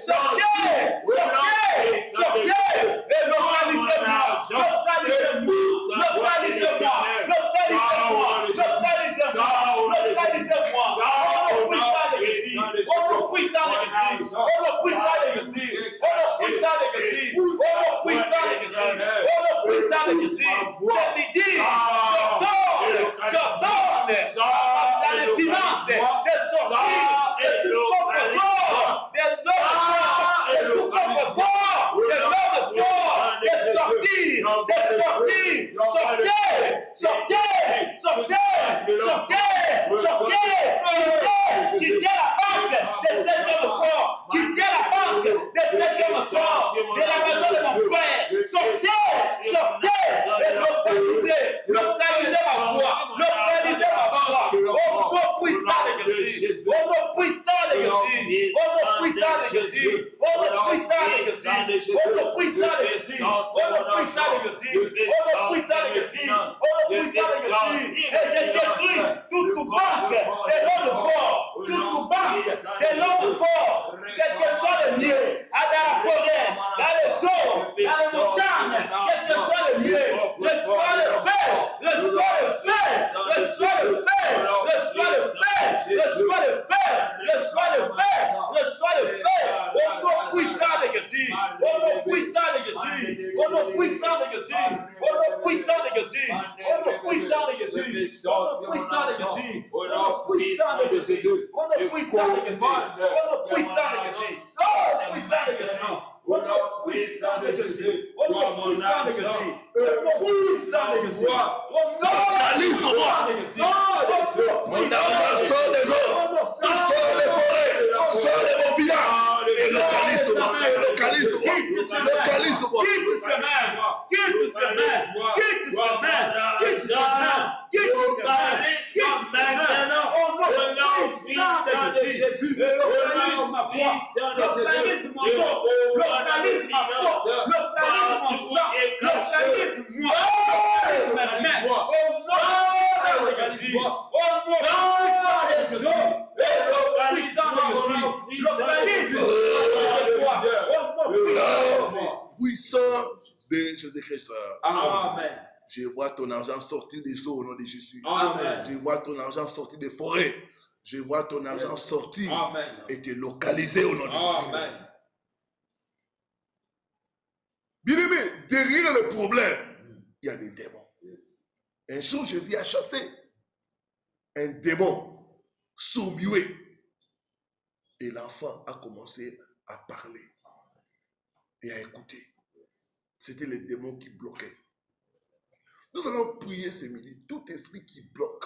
Sortez. Sortez. Sortez. Et localisez-moi. Localisez-moi. Localisez-moi. Localisez-moi. Localisez-moi. Localisez-moi. Au nom puissant de Jésus. Au nom puissant de Jésus. Au nom puissant de Jésus. Au nom puissant de Jésus. Au nom puissant de Jésus. Au nom puissant de Jésus. C'est midi. J'ordonne dans les finances des sorties de tout coffre-fort, des sorties de tout coffre-fort, des lords forts, des sorties, sortez, quittez la banque des 7e fort, quittez la banque des 7e fort, de la maison de mon père, sortez, et localisez ma voix, localisez ma voix, au nom puissant de Jésus, au nom puissant de Jésus, au nom puissant de Jésus, au nom puissant de Jésus, au nom puissant de Jésus, au nom puissant de Jésus, au nom puissant de Jésus, au nom puissant de Jésus, et je détruis toute banque de l'homme fort, toute banque de l'homme fort, quel que soit le lieu, dans la forêt, dans les eaux, dans les montagnes, quel que soit le lieu, le soir le feu, nom puissant de Jésus. Au nom puissant de Jésus. Au nom puissant de Jésus. Au nom puissant de Jésus. Au nom puissant de Jésus. Au nom puissant de Jésus. Au nom puissant de Jésus. Au nom puissant de Jésus.
Mon argent sort des eaux, sort des forêts, sort de mon village. Et localise-moi, localise-moi, localise-moi.
Quitte ce main, quitte ce main, quitte ce main, quitte ce main, quitte ce main, quitte ce main. Au nom puissant de Jésus, localise ma voix, localise mon nom, localise ma voix, localise mon sang, localise moi, localise ma main. Au nom de Jésus, au nom de Jésus, puissant de Jésus, localise
Puissant de Jésus-Christ.
Amen.
Je vois ton argent sortir des eaux au nom de Jésus.
Amen.
Je vois ton argent sortir des forêts. Je vois ton argent sortir et te localiser au nom de Jésus-Christ. Bien aimé, derrière le problème, il y a des démons. Un jour, Jésus a chassé un démon sourd-muet. Et l'enfant a commencé à parler et à écouter. C'était les démons qui bloquaient. Nous allons prier ce midi. Tout esprit qui bloque.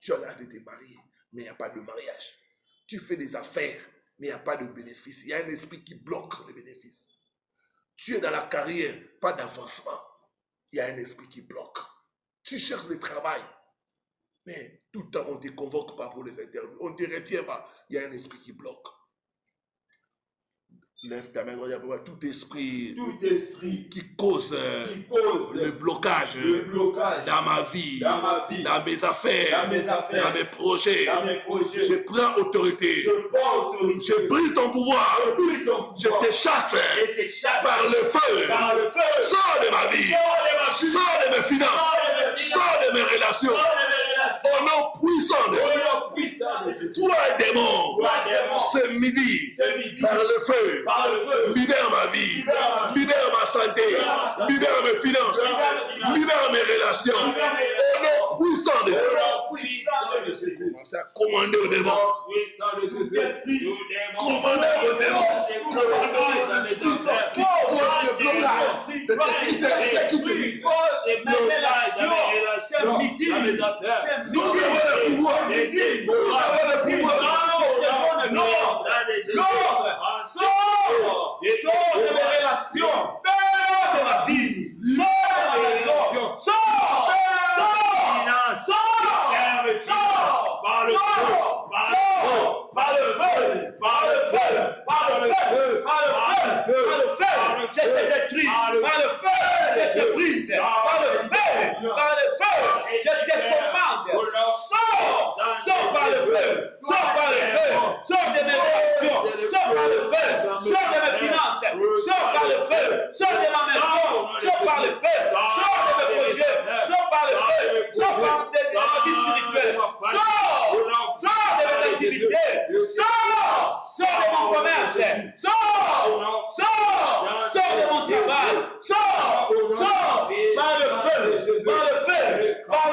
Tu as l'âge de te marier, mais il n'y a pas de mariage. Tu fais des affaires, mais il n'y a pas de bénéfice. Il y a un esprit qui bloque les bénéfices. Tu es dans la carrière, pas d'avancement. Il y a un esprit qui bloque. Tu cherches le travail, mais tout le temps on ne te convoque pas pour les interviews. On ne te retient pas. Il y a un esprit qui bloque. Lève ta main, tout esprit qui cause le blocage dans ma vie, dans mes affaires, dans mes projets. Je prends autorité. Je brise ton pouvoir. Je te chasse par le feu. Sors de ma vie. Sors de mes finances. Sors de mes relations. Au nom puissant de Jésus. Toi, démon, ce midi, par le feu, libère ma vie, libère ma santé, libère mes finances, libère mes relations. Au nom puissant de Jésus. Commencez à commander au démon. Commandez au démon. Commandez aux esprits qui causent le blocage. De te quitter. Nous avons le pouvoir. Nous avons le pouvoir. Sors de mes relations. Sors de ma vie. Sors de ma maison. Sors. Je te détruis. Par le feu, je te brise. Par le feu, je te commande. Sors par le feu. Sors par le feu. Sors de mes relations. Sors par le feu. Sors de mes finances. Sors par le feu. Sors de ma maison. Sors par le feu. Sors de mes projets. Sors par le feu. Sors par ma vie spirituelle. Sors de mes activités. Sors de mon commerce. Sors de mon travail. Sors par le feu. Par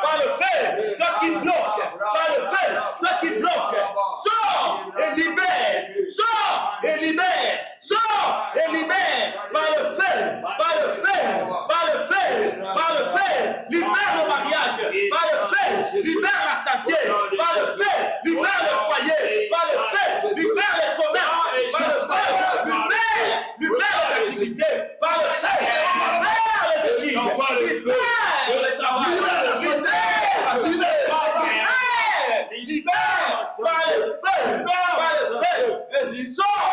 le feu. Toi qui bloque. Par le feu. Toi qui bloque. Sors et libère. Sors et libère. Sors et libère. Par le feu. Libère le mariage. Par le feu. Libère la santé. Par le feu. Libère le foyer. Par le feu. Libère les commerces. Par le feu. Libère les activités. Par le feu. Libère les équipes. Libère le travail. Libère la santé. Libère par le feu. Et sors.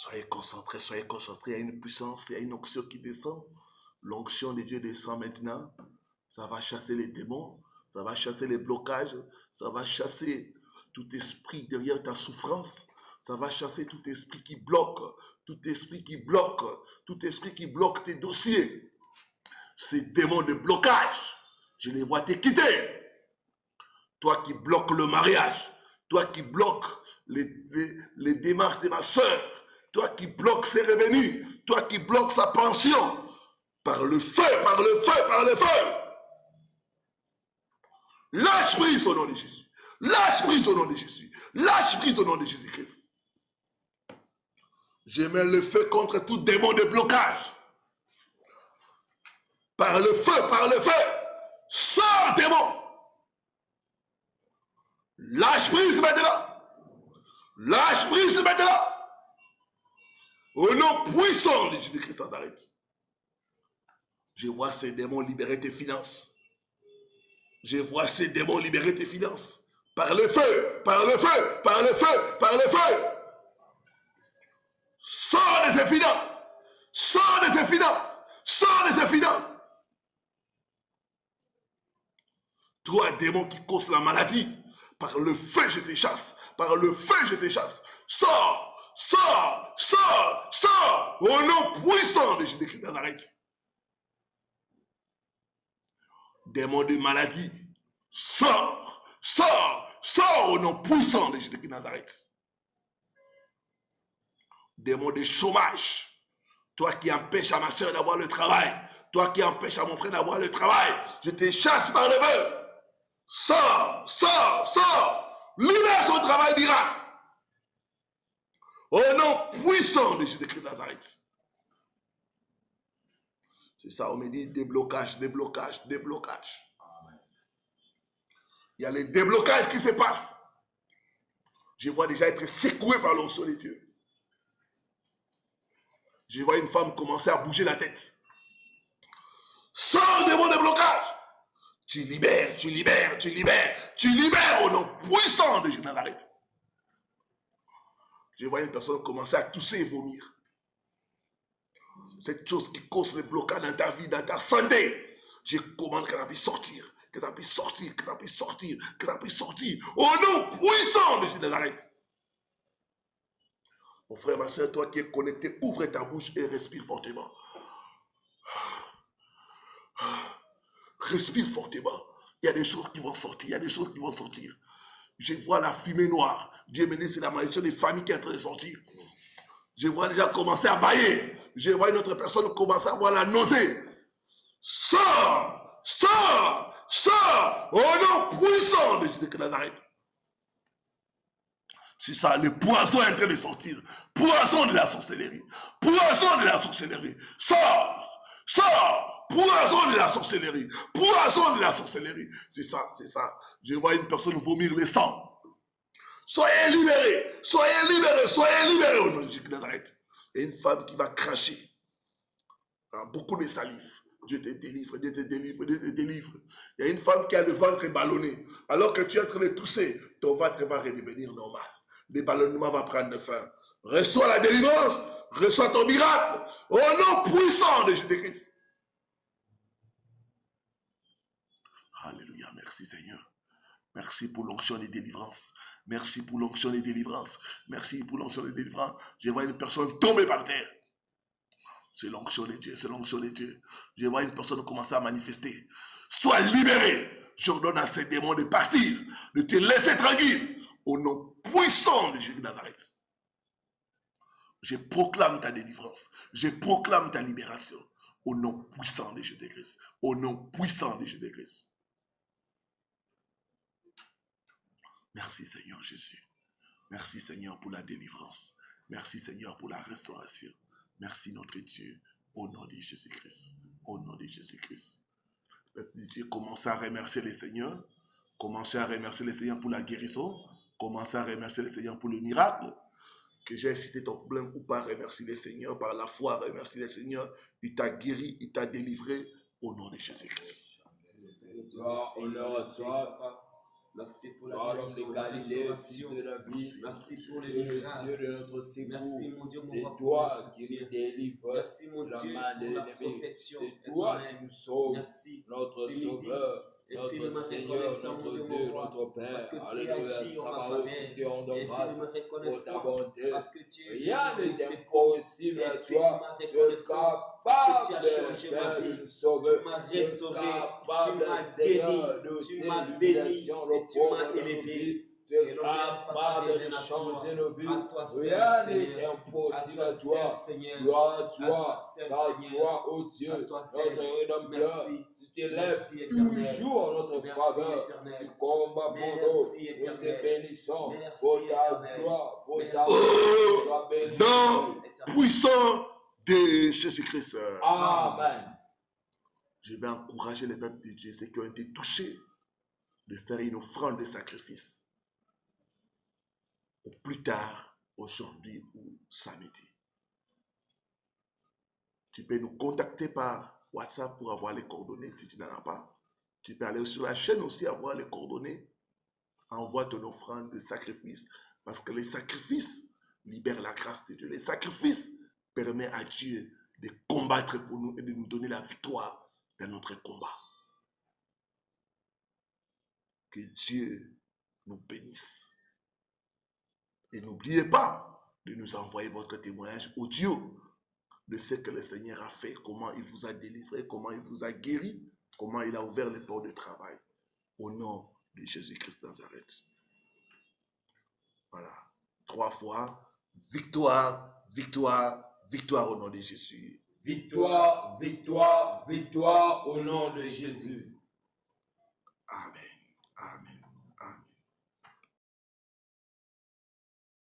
Soyez concentrés, soyez concentrés. Il y a une puissance, il y a une onction qui descend. L'onction de Dieu descend maintenant. Ça va chasser les démons, ça va chasser les blocages, ça va chasser tout esprit derrière ta souffrance. Ça va chasser tout esprit qui bloque, tout esprit qui bloque, tout esprit qui bloque tes dossiers. Ces démons de blocage, je les vois te quitter. Toi qui bloques le mariage, toi qui bloques les démarches de ma soeur, toi qui bloques ses revenus, toi qui bloques sa pension, par le feu, par le feu, par le feu. Lâche prise au nom de Jésus. Lâche prise au nom de Jésus. Lâche prise au nom de Jésus-Christ. Je mets le feu contre tout démon de blocage. Par le feu, sors démon. Lâche prise maintenant. Lâche prise maintenant. Au nom puissant de Jésus-Christ Nazareth. Je vois ces démons libérer tes finances. Je vois ces démons libérer tes finances. Par le feu, par le feu, par le feu, par le feu. Sors de ces finances. Sors de ces finances. Sors de ces finances. Toi, démon qui cause la maladie, par le feu, je te chasse. Par le feu, je te chasse. Sors, sors, sors, sors. Au nom puissant de Jésus-Christ de Nazareth. Démon de maladie, sors, sors, sors au nom puissant de Jésus-Christ de Nazareth. Démon de chômage, toi qui empêches à ma soeur d'avoir le travail, toi qui empêches à mon frère d'avoir le travail, je te chasse par le feu. Sors, sors, sors, libère son travail miracle. Au nom puissant de Jésus-Christ de Nazareth. C'est ça, on me dit déblocage, déblocage, déblocage. Il y a les déblocages qui se passent. Je vois déjà être secoué par l'onction de Dieu. Je vois une femme commencer à bouger la tête. Sors des mots de blocage. Tu libères, tu libères, tu libères, tu libères au nom puissant de Jésus de Nazareth. Je vois une personne commencer à tousser et vomir. Cette chose qui cause le blocage dans ta vie, dans ta santé. Je commande que ça puisse sortir, que ça puisse sortir, que ça puisse sortir, que ça puisse sortir. Au nom puissant de Jésus de Nazareth. Mon frère, ma soeur, toi qui es connecté, ouvre ta bouche et respire fortement. Respire fortement. Il y a des choses qui vont sortir, il y a des choses qui vont sortir. Je vois la fumée noire. Dieu me dit, c'est la malédiction des familles qui est en train de sortir. Je vois déjà commencer à bailler. Je vois une autre personne commencer à avoir la nausée. Sors, sors, sors, au nom puissant de Jésus de Nazareth. C'est ça, le poison est en train de sortir. Poison de la sorcellerie. Poison de la sorcellerie. Sors, sors, poison de la sorcellerie. Poison de la sorcellerie. C'est ça, c'est ça. Je vois une personne vomir le sang. Soyez libérés, soyez libérés, soyez libérés au nom de Jésus de Nazareth. Et une femme qui va cracher. Beaucoup de salive. Dieu te délivre, Dieu te délivre, Dieu te délivre. Il y a une femme qui a le ventre ballonné. Alors que tu es en train de tousser, ton ventre va redevenir normal. Le ballonnement va prendre fin. Reçois la délivrance, reçois ton miracle. Au nom puissant de Jésus-Christ. Alléluia, merci Seigneur. Merci pour l'onction des délivrances. Merci pour l'onction des délivrances. Merci pour l'onction des délivrances. Je vois une personne tomber par terre. C'est l'onction de Dieu, c'est l'onction de Dieu. Je vois une personne commencer à manifester. Sois libéré. J'ordonne à ces démons de partir, de te laisser tranquille. Au nom puissant de Jésus de Nazareth. Je proclame ta délivrance. Je proclame ta libération. Au nom puissant de Jésus-Christ. Au nom puissant de Jésus-Christ. Merci Seigneur Jésus. Merci Seigneur pour la délivrance. Merci Seigneur pour la restauration. Merci notre Dieu. Au nom de Jésus-Christ. Au nom de Jésus-Christ. Dieu, commencez à remercier le Seigneur. Commencez à remercier le Seigneur pour la guérison. Commencez à remercier le Seigneur pour le miracle. Que j'ai cité ton problème ou pas, remercie le Seigneur. Par la foi, remercie le Seigneur. Il t'a guéri, il t'a délivré. Au nom de Jésus-Christ.
Merci pour la
Parole
guérison,
de
la
Galilée,
restauration.
Fils de la vie.
Merci pour
C'est
les
le
miracles.
Dieu de notre secours.
Merci mon Dieu,
C'est
mon roi, pour
toi
le
qui nous
soutien.
délivres
Merci mon
de la
Dieu
main de
pour la
l'ennemi.
protection
C'est toi qui
éternelle.
nous sauves,
Merci.
notre
Ce midi,
Sauveur, notre
infiniment
Seigneur,
reconnaissant, mon
notre
Dieu,
Dieu,
mon roi,
notre
parce
Père.
que tu
Alléluia,
agis en ma
Sabaoth,
faveur.
Dieu en de
Infiniment
grâce pour ta
reconnaissant,
bonté.
parce que tu es
Rien
venu
n'est
au secours.
impossible à
Infiniment
toi. Tu es
reconnaissant, parce que tu as
capable
changé ma
de
vie.
nous sauver.
Tu m'as
Tu es
restauré, tu
capable,
m'as
Seigneur,
guéri,
de
tu m'as béni
l'humiliation, le
et tu m'as
pauvre de nos
élevé.
vies. Tu
Et
es
l'honneur, papa,
capable de
vienne à
changer
toi.
nos vies.
À toi seul,
Rien n'est
Seigneur.
impossible
À
à
toi
toi.
seul, Seigneur.
Gloire à
À
toi,
toi seul,
car
Seigneur.
toi, ô Dieu,
À toi seul.
notre rédempteur,
Merci.
tu t'élèves
Merci, éternel.
toujours en notre
Merci,
faveur.
éternel.
Tu combats pour
Merci,
nous. Nous te
éternel.
bénissons
Merci,
pour ta
éternel.
gloire, pour
Merci.
ta
Oh,
sois béni.
nom
Éternel.
puissant de Jésus-Christ.
Amen.
Je vais encourager les peuples de Dieu, ceux qui ont été touchés, de faire une offrande de sacrifice. Ou plus tard, aujourd'hui ou samedi. Tu peux nous contacter par WhatsApp pour avoir les coordonnées si tu n'en as pas. Tu peux aller sur la chaîne aussi avoir les coordonnées. Envoie ton offrande de sacrifice. Parce que les sacrifices libèrent la grâce de Dieu. Les sacrifices permettent à Dieu de combattre pour nous et de nous donner la victoire dans notre combat. Que Dieu nous bénisse. Et n'oubliez pas de nous envoyer votre témoignage audio de ce que le Seigneur a fait, comment il vous a délivré, comment il vous a guéri, comment il a ouvert les portes de travail. Au nom de Jésus-Christ de Nazareth. Voilà. 3 fois. Victoire, victoire, victoire au nom de Jésus.
Victoire, victoire, victoire au nom de Jésus.
Amen. Amen.